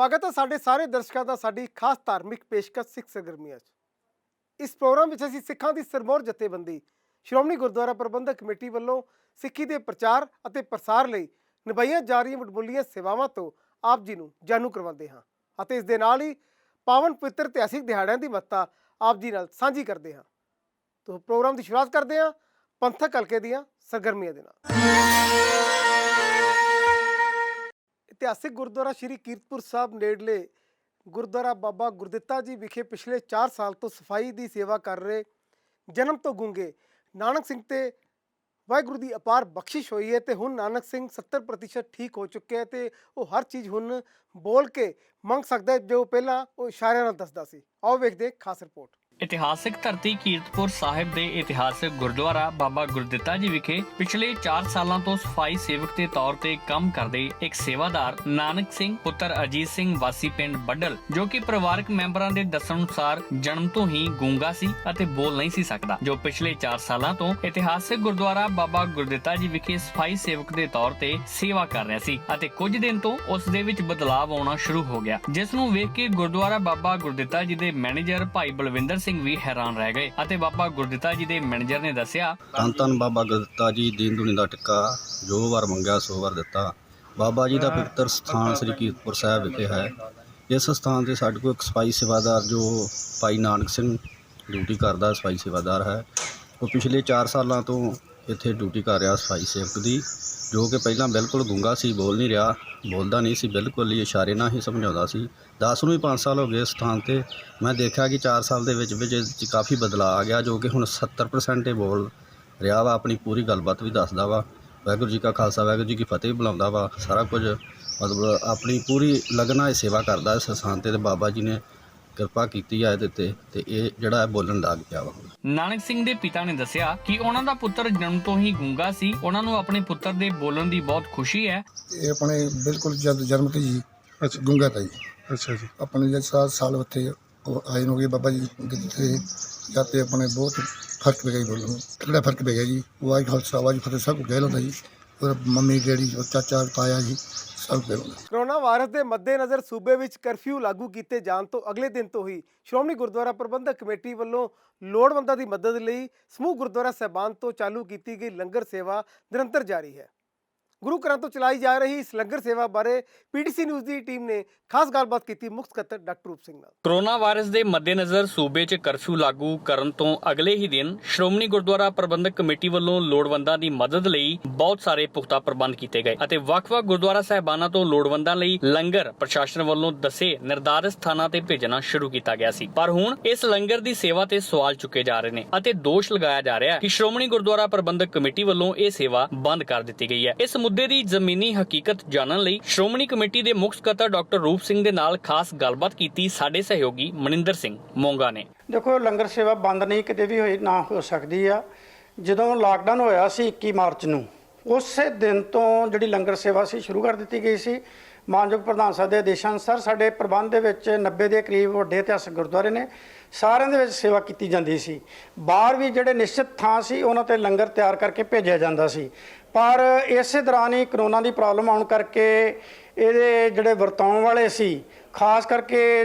ਸਵਾਗਤ ਹੈ ਸਾਡੇ ਸਾਰੇ ਦਰਸ਼ਕਾਂ ਦਾ ਸਾਡੀ ਖਾਸ ਧਾਰਮਿਕ ਪੇਸ਼ਕਸ਼ ਸਿੱਖ ਸਰਗਰਮੀਆਂ 'ਚ। ਇਸ ਪ੍ਰੋਗਰਾਮ ਵਿੱਚ ਅਸੀਂ ਸਿੱਖਾਂ ਦੀ ਸਿਰਮੌਰ ਜਥੇਬੰਦੀ ਸ਼੍ਰੋਮਣੀ ਗੁਰਦੁਆਰਾ ਪ੍ਰਬੰਧਕ ਕਮੇਟੀ ਵੱਲੋਂ ਸਿੱਖੀ ਦੇ ਪ੍ਰਚਾਰ ਅਤੇ ਪ੍ਰਸਾਰ ਲਈ ਨਿਭਾਈਆਂ ਜਾ ਰਹੀਆਂ ਵਡਮੁੱਲੀਆਂ ਸੇਵਾਵਾਂ ਤੋਂ ਆਪ ਜੀ ਨੂੰ ਜਾਣੂ ਕਰਵਾਉਂਦੇ ਹਾਂ ਅਤੇ ਇਸ ਦੇ ਨਾਲ ਹੀ ਪਾਵਨ ਪਵਿੱਤਰ ਇਤਿਹਾਸਿਕ ਦਿਹਾੜਿਆਂ ਦੀ ਮਹੱਤਤਾ ਆਪ ਜੀ ਨਾਲ ਸਾਂਝੀ ਕਰਦੇ ਹਾਂ। ਤੋਂ ਪ੍ਰੋਗਰਾਮ ਦੀ ਸ਼ੁਰੂਆਤ ਕਰਦੇ ਹਾਂ ਪੰਥਕ ਹਲਕੇ ਦੀਆਂ ਸਰਗਰਮੀਆਂ ਦੇ ਨਾਲ। ਇਤਿਹਾਸਿਕ ਗੁਰਦੁਆਰਾ ਸ਼੍ਰੀ ਕੀਰਤਪੁਰ ਸਾਹਿਬ ਨੇੜਲੇ ਗੁਰਦੁਆਰਾ ਬਾਬਾ ਗੁਰਦਿੱਤਾ ਜੀ ਵਿਖੇ ਪਿਛਲੇ 4 ਸਾਲ ਤੋਂ ਸਫਾਈ ਦੀ ਸੇਵਾ ਕਰ ਰਹੇ ਜਨਮ ਤੋਂ ਗੂੰਗੇ ਨਾਨਕ ਸਿੰਘ ਤੇ ਵਾਹਿਗੁਰੂ ਦੀ ਅਪਾਰ ਬਖਸ਼ਿਸ਼ ਹੋਈ ਹੈ ਤੇ ਹੁਣ ਨਾਨਕ ਸਿੰਘ 70% ਠੀਕ ਹੋ ਚੁੱਕੇ ਹੈ ਤੇ ਉਹ ਹਰ ਚੀਜ਼ ਹੁਣ ਬੋਲ ਕੇ ਮੰਗ ਸਕਦਾ ਹੈ ਜੋ ਪਹਿਲਾਂ ਉਹ ਇਸ਼ਾਰਿਆਂ ਨਾਲ ਦੱਸਦਾ ਸੀ। ਆਓ ਵੇਖਦੇ ਖਾਸ ਰਿਪੋਰਟ। ਇਤਿਹਾਸਿਕ ਧਰਤੀ ਕੀਰਤਪੁਰ ਸਾਹਿਬ ਦੇ ਇਤਿਹਾਸਿਕ ਗੁਰਦੁਆਰਾ ਬਾਬਾ ਗੁਰਦਿੱਤਾ ਜੀ ਵਿਖੇ ਪਿਛਲੇ 4 ਸਾਲਾਂ ਤੋਂ ਸਫਾਈ ਸੇਵਕ ਦੇ ਤੌਰ ਤੇ ਕੰਮ ਕਰਦੇ ਇੱਕ ਸੇਵਾਦਾਰ ਨਾਨਕ ਸਿੰਘ ਪੁੱਤਰ ਅਜੀਤ ਸਿੰਘ ਵਾਸੀ ਪਿੰਡ ਬੱਡਲ, ਜੋ ਕਿ ਪਰਿਵਾਰਕ ਮੈਂਬਰਾਂ ਦੇ ਦੱਸਣ ਅਨੁਸਾਰ ਜਨਮ ਤੋਂ ਹੀ ਗੂੰਗਾ ਸੀ ਅਤੇ ਬੋਲ ਨਹੀਂ ਸੀ ਸਕਦਾ, ਜੋ ਪਿਛਲੇ 4 ਸਾਲਾਂ ਤੋਂ ਇਤਿਹਾਸਿਕ ਗੁਰਦੁਆਰਾ ਬਾਬਾ ਗੁਰਦਿੱਤਾ ਜੀ ਵਿਖੇ ਸਫਾਈ ਸੇਵਕ ਦੇ ਤੌਰ ਤੇ ਸੇਵਾ ਕਰ ਰਿਹਾ ਸੀ ਅਤੇ ਕੁਝ ਦਿਨ ਤੋਂ ਉਸ ਦੇ ਵਿੱਚ ਬਦਲਾਅ ਆਉਣਾ ਸ਼ੁਰੂ ਹੋ ਗਿਆ, ਜਿਸ ਨੂੰ ਵੇਖ ਕੇ ਗੁਰਦੁਆਰਾ ਬਾਬਾ ਗੁਰਦਿੱਤਾ ਜੀ ਦੇ ਮੈਨੇਜਰ ਭਾਈ ਬਲਵਿੰਦਰ ਸਿੰਘ ਵੀ ਹੈਰਾਨ ਰਹਿ ਗਏ ਅਤੇ ਬਾਬਾ ਗੁਰਦਿੱਤਾ ਜੀ ਦੇ ਮੈਨੇਜਰ ਨੇ ਦੱਸਿਆ, ਧੰਨ ਧੰਨ ਬਾਬਾ ਗੁਰਦਿੱਤਾ ਜੀ ਦੀਨ ਦੁਨੀ ਦਾ ਟਿੱਕਾ ਜੋ ਵਾਰ ਮੰਗਿਆ ਸੋ ਵਾਰ ਦਿੱਤਾ। ਬਾਬਾ ਜੀ ਦਾ ਪਵਿੱਤਰ ਸਥਾਨ ਸ੍ਰੀ ਕੀਰਤਪੁਰ ਸਾਹਿਬ ਵਿਖੇ ਹੈ। ਇਸ ਸਥਾਨ ਤੇ ਸਾਡੇ ਕੋਲ ਇੱਕ ਸਫਾਈ ਸੇਵਾਦਾਰ ਜੋ ਭਾਈ ਨਾਨਕ ਸਿੰਘ ਡਿਊਟੀ ਕਰਦਾ ਸਫਾਈ ਸੇਵਾਦਾਰ ਹੈ। ਉਹ ਪਿਛਲੇ 4 ਸਾਲਾਂ ਤੋਂ ਇੱਥੇ ਡਿਊਟੀ ਕਰ ਰਿਹਾ ਸਫਾਈ ਸੇਵਕ ਦੀ, ਜੋ ਕਿ ਪਹਿਲਾਂ ਬਿਲਕੁਲ ਗੂੰਗਾ ਸੀ, ਬੋਲ ਨਹੀਂ ਰਿਹਾ, ਬੋਲਦਾ ਨਹੀਂ ਸੀ, ਬਿਲਕੁਲ ਹੀ ਇਸ਼ਾਰੇ ਨਾਲ ਹੀ ਸਮਝਾਉਂਦਾ ਸੀ। 10 ਨੂੰ ਹੀ 5 ਸਾਲ ਹੋ ਗਏ ਇਸ ਸਥਾਨ ਤੇ। ਮੈਂ ਦੇਖਿਆ ਕਿ 4 ਸਾਲ ਦੇ ਵਿੱਚ ਇਸ 'ਚ ਕਾਫੀ ਬਦਲਾਅ ਆ ਗਿਆ, ਜੋ ਕਿ ਹੁਣ 70% ਇਹ ਬੋਲ ਰਿਹਾ ਵਾ, ਆਪਣੀ ਪੂਰੀ ਗੱਲਬਾਤ ਵੀ ਦੱਸਦਾ ਵਾ, ਵਾਹਿਗੁਰੂ ਜੀ ਕਾ ਖਾਲਸਾ ਵਾਹਿਗੁਰੂ ਜੀ ਕੀ ਫਤਿਹ ਵੀ ਬੁਲਾਉਂਦਾ ਵਾ, ਸਾਰਾ ਕੁਝ ਮਤਲਬ ਆਪਣੀ ਪੂਰੀ ਲਗਨ ਨਾਲ ਸੇਵਾ ਕਰਦਾ ਇਸ ਸਥਾਨ ਤੇ ਬਾਬਾ ਜੀ ਨੇ ਕਿਰਪਾ ਕੀਤੀ ਆ ਇਹਦੇ ਤੇ ਇਹ ਜਿਹੜਾ ਹੈ ਬੋਲਣ ਲੱਗ ਪਿਆ ਵਾ। ਨਾਨਕ ਸਿੰਘ ਦੇ ਪਿਤਾ ਨੇ ਦੱਸਿਆ ਕਿ ਉਹਨਾਂ ਦਾ ਪੁੱਤਰ ਜਨਮ ਤੋਂ ਹੀ ਗੂੰਗਾ ਸੀ, ਉਹਨਾਂ ਨੂੰ ਆਪਣੇ ਪੁੱਤਰ ਦੇ ਬੋਲਣ ਦੀ ਬਹੁਤ ਖੁਸ਼ੀ ਹੈ। ਇਹ ਆਪਣੇ ਬਿਲਕੁਲ ਜਦ ਜਨਮ ਤੋਂ ਜੀ ਗੂੰਗਾ ਤਾ ਜੀ। ਅੱਛਾ ਜੀ। ਆਪਣੇ ਜਦ 7 ਸਾਲ ਉੱਥੇ ਆਏ ਨੂੰ ਗਏ ਬਾਬਾ ਜੀ ਕਿਤੇ ਜਦ ਤੇ ਆਪਣੇ ਬਹੁਤ ਫਰਕ ਪੈ ਗਿਆ ਜੀ, ਬੋਲਣ ਨੂੰ ਕਿਹੜਾ ਫਰਕ ਪੈ ਗਿਆ ਜੀ। ਵਾਹਿਗੁਰੂ ਖਾਲਸਾ ਵਾਹਿਗੁਰੂ ਫਤਿਹ ਸਭ ਕੁਝ ਕਹਿ ਲੈਂਦਾ ਜੀ, ਔਰ ਮੰਮੀ ਡੈਡੀ ਚਾਚਾ ਤਾਇਆ ਜੀ ਸਭ ਕਹਿ ਲੈਂਦਾ। ਕੋਰੋਨਾ ਵਾਇਰਸ ਦੇ ਮੱਦੇਨਜ਼ਰ ਸੂਬੇ ਵਿੱਚ ਕਰਫਿਊ ਲਾਗੂ ਕੀਤੇ ਜਾਣ ਤੋਂ ਅਗਲੇ ਦਿਨ ਤੋਂ ਹੀ ਸ਼੍ਰੋਮਣੀ ਗੁਰਦੁਆਰਾ ਪ੍ਰਬੰਧਕ ਕਮੇਟੀ ਵੱਲੋਂ ਲੋੜਵੰਦਾਂ ਦੀ ਮਦਦ ਲਈ ਸਮੂਹ ਗੁਰਦੁਆਰਾ ਸਾਹਿਬਾਨ ਤੋਂ ਚਾਲੂ ਕੀਤੀ ਗਈ ਲੰਗਰ ਸੇਵਾ ਨਿਰੰਤਰ ਜਾਰੀ ਹੈ। ਗੁਰੂ ਘਰਾਂ ਤੋਂ ਚਲਾਈ ਜਾ ਰਹੀ ਇਸ ਲੰਗਰ ਸੇਵਾ ਬਾਰੇ ਪੀਟੀਸੀ ਨਿਊਜ਼ ਦੀ ਟੀਮ ਨੇ ਖਾਸ ਗੱਲਬਾਤ ਕੀਤੀ ਮੁੱਖ ਸਕੱਤਰ ਡਾਕਟਰ ਰੂਪ ਸਿੰਘ ਨਾਲ। ਕੋਰੋਨਾ ਵਾਇਰਸ ਦੇ ਮੱਦੇਨਜ਼ਰ ਸੂਬੇ 'ਚ ਕਰਫਿਊ ਲਾਗੂ ਕਰਨ ਤੋਂ ਅਗਲੇ ਹੀ ਦਿਨ ਸ਼੍ਰੋਮਣੀ ਗੁਰਦੁਆਰਾ ਪ੍ਰਬੰਧਕ ਕਮੇਟੀ ਵੱਲੋਂ ਲੋੜਵੰਦਾਂ ਦੀ ਮਦਦ ਲਈ ਬਹੁਤ ਸਾਰੇ ਪੁਖਤਾ ਪ੍ਰਬੰਧ ਕੀਤੇ ਗਏ ਅਤੇ ਵੱਖ-ਵੱਖ ਗੁਰਦੁਆਰਾ ਸਾਹਿਬਾਨਾਂ ਤੋਂ ਲੋੜਵੰਦਾਂ ਲਈ ਲੰਗਰ ਪ੍ਰਸ਼ਾਸਨ ਵੱਲੋਂ ਦੱਸੇ ਨਿਰਧਾਰਿਤ ਸਥਾਨਾਂ ਤੇ ਭੇਜਣਾ ਸ਼ੁਰੂ ਕੀਤਾ ਗਿਆ ਸੀ। ਪਰ ਹੁਣ ਇਸ ਲੰਗਰ ਦੀ ਸੇਵਾ ਤੇ ਸਵਾਲ ਚੁੱਕੇ ਜਾ ਰਹੇ ਨੇ ਅਤੇ ਦੋਸ਼ ਲਗਾਇਆ ਜਾ ਰਿਹਾ ਹੈ ਕਿ ਸ਼੍ਰੋਮਣੀ ਗੁਰਦੁਆਰਾ ਪ੍ਰਬੰਧਕ ਕਮੇਟੀ ਵੱਲੋਂ ਇਹ ਸੇਵਾ ਬੰਦ ਕਰ ਦਿੱਤੀ ਗਈ ਹੈ। ਇਸ ਮੁੱਦੇ ਦੀ ਜ਼ਮੀਨੀ ਹਕੀਕਤ ਜਾਣਨ ਲਈ ਸ਼੍ਰੋਮਣੀ ਕਮੇਟੀ ਦੇ ਮੁੱਖ ਸਕੱਤਰ ਡਾਕਟਰ ਰੂਪ ਸਿੰਘ ਦੇ ਨਾਲ ਖਾਸ ਗੱਲਬਾਤ ਕੀਤੀ ਸਾਡੇ ਸਹਿਯੋਗੀ ਮਨਿੰਦਰ ਸਿੰਘ ਮੋਂਗਾ ਨੇ। ਦੇਖੋ, ਲੰਗਰ ਸੇਵਾ ਬੰਦ ਨਹੀਂ ਕਿਤੇ ਵੀ ਹੋਈ ਨਾ ਹੋ ਸਕਦੀ ਆ। ਜਦੋਂ ਲਾਕਡਾਊਨ ਹੋਇਆ ਸੀ 21 ਮਾਰਚ ਨੂੰ, ਉਸੇ ਦਿਨ ਤੋਂ ਜਿਹੜੀ ਲੰਗਰ ਸੇਵਾ ਸੀ ਸ਼ੁਰੂ ਕਰ ਦਿੱਤੀ ਗਈ ਸੀ। ਮਾਨਯੋਗ ਪ੍ਰਧਾਨ ਸਾਹਿਬ ਦੇ ਆਦੇਸ਼ਾਂ ਅਨੁਸਾਰ ਸਾਡੇ ਪ੍ਰਬੰਧ ਦੇ ਵਿੱਚ 90 ਦੇ ਕਰੀਬ ਵੱਡੇ ਇਤਿਹਾਸਕ ਗੁਰਦੁਆਰੇ ਨੇ, ਸਾਰਿਆਂ ਦੇ ਵਿੱਚ ਸੇਵਾ ਕੀਤੀ ਜਾਂਦੀ ਸੀ। ਬਾਹਰ ਵੀ ਜਿਹੜੇ ਨਿਸ਼ਚਿਤ ਥਾਂ ਸੀ ਉਹਨਾਂ ਤੇ ਲੰਗਰ ਤਿਆਰ ਕਰਕੇ ਭੇਜਿਆ ਜਾਂਦਾ ਸੀ। ਪਰ ਇਸੇ ਦੌਰਾਨ ਹੀ ਕਰੋਨਾ ਦੀ ਪ੍ਰੋਬਲਮ ਆਉਣ ਕਰਕੇ ਇਹਦੇ ਜਿਹੜੇ ਵਰਤਾਉਣ ਵਾਲੇ ਸੀ, ਖਾਸ ਕਰਕੇ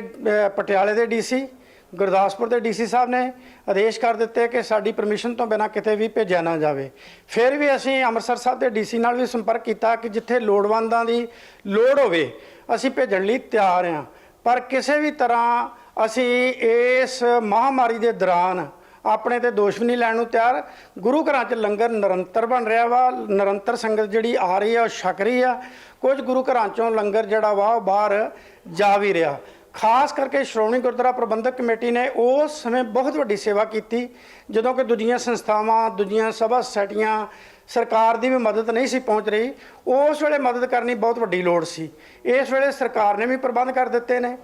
ਪਟਿਆਲੇ ਦੇ ਡੀਸੀ, ਗੁਰਦਾਸਪੁਰ ਦੇ ਡੀਸੀ ਸਾਹਿਬ ਨੇ ਆਦੇਸ਼ ਕਰ ਦਿੱਤੇ ਕਿ ਸਾਡੀ ਪਰਮਿਸ਼ਨ ਤੋਂ ਬਿਨਾਂ ਕਿਤੇ ਵੀ ਭੇਜਿਆ ਨਾ ਜਾਵੇ। ਫਿਰ ਵੀ ਅਸੀਂ ਅੰਮ੍ਰਿਤਸਰ ਸਾਹਿਬ ਦੇ ਡੀਸੀ ਨਾਲ ਵੀ ਸੰਪਰਕ ਕੀਤਾ ਕਿ ਜਿੱਥੇ ਲੋੜਵੰਦਾਂ ਦੀ ਲੋੜ ਹੋਵੇ ਅਸੀਂ ਭੇਜਣ ਲਈ ਤਿਆਰ ਹਾਂ। ਪਰ ਕਿਸੇ ਵੀ ਤਰ੍ਹਾਂ ਅਸੀਂ ਇਸ ਮਹਾਮਾਰੀ ਦੇ ਦੌਰਾਨ ਆਪਣੇ ਤੇ ਦੋਸ਼ ਵੀ ਨਹੀਂ ਲੈਣ ਨੂੰ ਤਿਆਰ। ਗੁਰੂ ਘਰਾਂ 'ਚ ਲੰਗਰ ਨਿਰੰਤਰ ਬਣ ਰਿਹਾ ਵਾ, ਨਿਰੰਤਰ ਸੰਗਤ ਜਿਹੜੀ ਆ ਰਹੀ ਆ ਉਹ ਛਕ ਰਹੀ ਆ। ਕੁਝ ਗੁਰੂ ਘਰਾਂ 'ਚੋਂ ਲੰਗਰ ਜਿਹੜਾ ਵਾ ਉਹ ਬਾਹਰ ਜਾ ਵੀ ਰਿਹਾ। ਖਾਸ ਕਰਕੇ ਸ਼੍ਰੋਮਣੀ ਗੁਰਦੁਆਰਾ ਪ੍ਰਬੰਧਕ ਕਮੇਟੀ ਨੇ ਉਸ ਸਮੇਂ ਬਹੁਤ ਵੱਡੀ ਸੇਵਾ ਕੀਤੀ ਜਦੋਂ ਕਿ ਦੂਜੀਆਂ ਸੰਸਥਾਵਾਂ, ਦੂਜੀਆਂ ਸਭਾ ਸੁਸਾਇਟੀਆਂ, ਸਰਕਾਰ ਦੀ ਵੀ ਮਦਦ ਨਹੀਂ ਸੀ ਪਹੁੰਚ ਰਹੀ। ਉਸ ਵੇਲੇ ਮਦਦ ਕਰਨੀ ਬਹੁਤ ਵੱਡੀ ਲੋੜ ਸੀ। ਇਸ ਵੇਲੇ ਸਰਕਾਰ ਨੇ ਵੀ ਪ੍ਰਬੰਧ ਕਰ ਦਿੱਤੇ ਨੇ,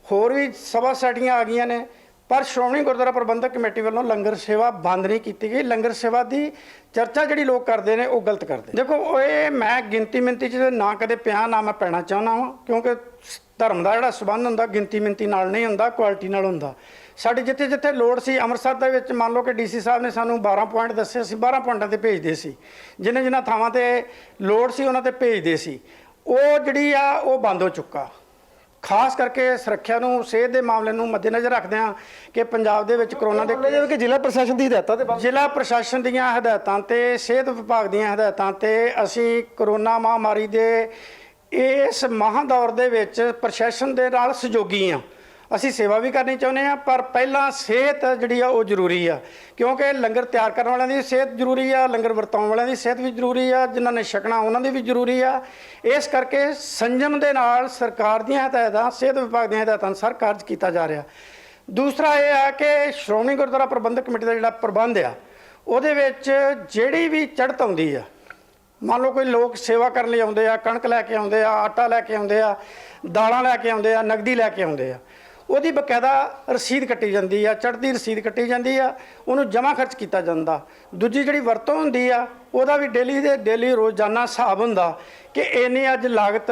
ਹੋਰ ਵੀ ਸਭਾ ਸੁਸਾਇਟੀਆਂ ਆ ਗਈਆਂ ਨੇ, ਪਰ ਸ਼੍ਰੋਮਣੀ ਗੁਰਦੁਆਰਾ ਪ੍ਰਬੰਧਕ ਕਮੇਟੀ ਵੱਲੋਂ ਲੰਗਰ ਸੇਵਾ ਬੰਦ ਨਹੀਂ ਕੀਤੀ ਗਈ। ਲੰਗਰ ਸੇਵਾ ਦੀ ਚਰਚਾ ਜਿਹੜੀ ਲੋਕ ਕਰਦੇ ਨੇ ਉਹ ਗਲਤ ਕਰਦੇ। ਦੇਖੋ, ਇਹ ਮੈਂ ਗਿਣਤੀ ਮਿੰਤੀ 'ਚ ਨਾ ਕਦੇ ਪਿਆ ਨਾ ਮੈਂ ਪੈਣਾ ਚਾਹੁੰਦਾ ਵਾਂ, ਕਿਉਂਕਿ ਧਰਮ ਦਾ ਜਿਹੜਾ ਸੰਬੰਧ ਹੁੰਦਾ ਗਿਣਤੀ ਮਿੰਤੀ ਨਾਲ ਨਹੀਂ ਹੁੰਦਾ, ਕੁਆਲਿਟੀ ਨਾਲ ਹੁੰਦਾ। ਸਾਡੇ ਜਿੱਥੇ ਜਿੱਥੇ ਲੋੜ ਸੀ, ਅੰਮ੍ਰਿਤਸਰ ਦੇ ਵਿੱਚ ਮੰਨ ਲਓ ਕਿ ਡੀਸੀ ਸਾਹਿਬ ਨੇ ਸਾਨੂੰ 12 ਪੁਆਇੰਟ ਦੱਸੇ, ਅਸੀਂ 12 ਪੁਆਇੰਟਾਂ 'ਤੇ ਭੇਜਦੇ ਸੀ। ਜਿਨ੍ਹਾਂ ਥਾਵਾਂ 'ਤੇ ਲੋੜ ਸੀ ਉਹਨਾਂ 'ਤੇ ਭੇਜਦੇ ਸੀ। ਉਹ ਜਿਹੜੀ ਆ ਉਹ ਬੰਦ ਹੋ ਚੁੱਕਾ। ਖਾਸ ਕਰਕੇ ਸੁਰੱਖਿਆ ਨੂੰ, ਸਿਹਤ ਦੇ ਮਾਮਲੇ ਨੂੰ ਮੱਦੇਨਜ਼ਰ ਰੱਖਦੇ ਹਾਂ ਕਿ ਪੰਜਾਬ ਦੇ ਵਿੱਚ ਕਰੋਨਾ ਦੇ ਜਿਵੇਂ ਕਿ ਜ਼ਿਲ੍ਹਾ ਪ੍ਰਸ਼ਾਸਨ ਦੀ ਹਦਾਇਤਾਂ ਤੇ ਜ਼ਿਲ੍ਹਾ ਪ੍ਰਸ਼ਾਸਨ ਦੀਆਂ ਹਦਾਇਤਾਂ ਤੇ ਸਿਹਤ ਵਿਭਾਗ ਦੀਆਂ ਹਦਾਇਤਾਂ ਤੇ ਅਸੀਂ ਕਰੋਨਾ ਮਹਾਮਾਰੀ ਦੇ ਇਸ ਮਹਾਂਦੌਰ ਦੇ ਵਿੱਚ ਪ੍ਰਸ਼ਾਸਨ ਦੇ ਨਾਲ ਸਹਿਯੋਗੀ ਹਾਂ। ਅਸੀਂ ਸੇਵਾ ਵੀ ਕਰਨੀ ਚਾਹੁੰਦੇ ਹਾਂ, ਪਰ ਪਹਿਲਾਂ ਸਿਹਤ ਜਿਹੜੀ ਆ ਉਹ ਜ਼ਰੂਰੀ ਆ, ਕਿਉਂਕਿ ਲੰਗਰ ਤਿਆਰ ਕਰਨ ਵਾਲਿਆਂ ਦੀ ਸਿਹਤ ਜ਼ਰੂਰੀ ਆ, ਲੰਗਰ ਵਰਤਾਉਣ ਵਾਲਿਆਂ ਦੀ ਸਿਹਤ ਵੀ ਜ਼ਰੂਰੀ ਆ, ਜਿਨ੍ਹਾਂ ਨੇ ਛਕਣਾ ਉਹਨਾਂ ਦੀ ਵੀ ਜ਼ਰੂਰੀ ਆ। ਇਸ ਕਰਕੇ ਸੰਜਮ ਦੇ ਨਾਲ ਸਰਕਾਰ ਦੀਆਂ ਹਦਾਇਤਾਂ, ਸਿਹਤ ਵਿਭਾਗ ਦੀਆਂ ਹਦਾਇਤਾਂ ਅਨੁਸਾਰ ਕਾਰਜ ਕੀਤਾ ਜਾ ਰਿਹਾ। ਦੂਸਰਾ ਇਹ ਆ ਕਿ ਸ਼੍ਰੋਮਣੀ ਗੁਰਦੁਆਰਾ ਪ੍ਰਬੰਧਕ ਕਮੇਟੀ ਦਾ ਜਿਹੜਾ ਪ੍ਰਬੰਧ ਆ, ਉਹਦੇ ਵਿੱਚ ਜਿਹੜੀ ਵੀ ਚੜ੍ਹਤ ਆਉਂਦੀ ਆ, ਮੰਨ ਲਓ ਕੋਈ ਲੋਕ ਸੇਵਾ ਕਰਨ ਲਈ ਆਉਂਦੇ ਆ, ਕਣਕ ਲੈ ਕੇ ਆਉਂਦੇ ਆ, ਆਟਾ ਲੈ ਕੇ ਆਉਂਦੇ ਆ, ਦਾਲਾਂ ਲੈ ਕੇ ਆਉਂਦੇ ਆ, ਨਗਦੀ ਲੈ ਕੇ ਆਉਂਦੇ ਆ, ਉਹਦੀ ਬਕਾਇਦਾ ਰਸੀਦ ਕੱਟੀ ਜਾਂਦੀ ਆ, ਚੜ੍ਹਦੀ ਰਸੀਦ ਕੱਟੀ ਜਾਂਦੀ ਆ, ਉਹਨੂੰ ਜਮ੍ਹਾਂ ਖਰਚ ਕੀਤਾ ਜਾਂਦਾ। ਦੂਜੀ ਜਿਹੜੀ ਵਰਤੋਂ ਹੁੰਦੀ ਆ, ਉਹਦਾ ਵੀ ਡੇਲੀ ਰੋਜ਼ਾਨਾ ਹਿਸਾਬ ਹੁੰਦਾ ਕਿ ਇੰਨੀ ਅੱਜ ਲਾਗਤ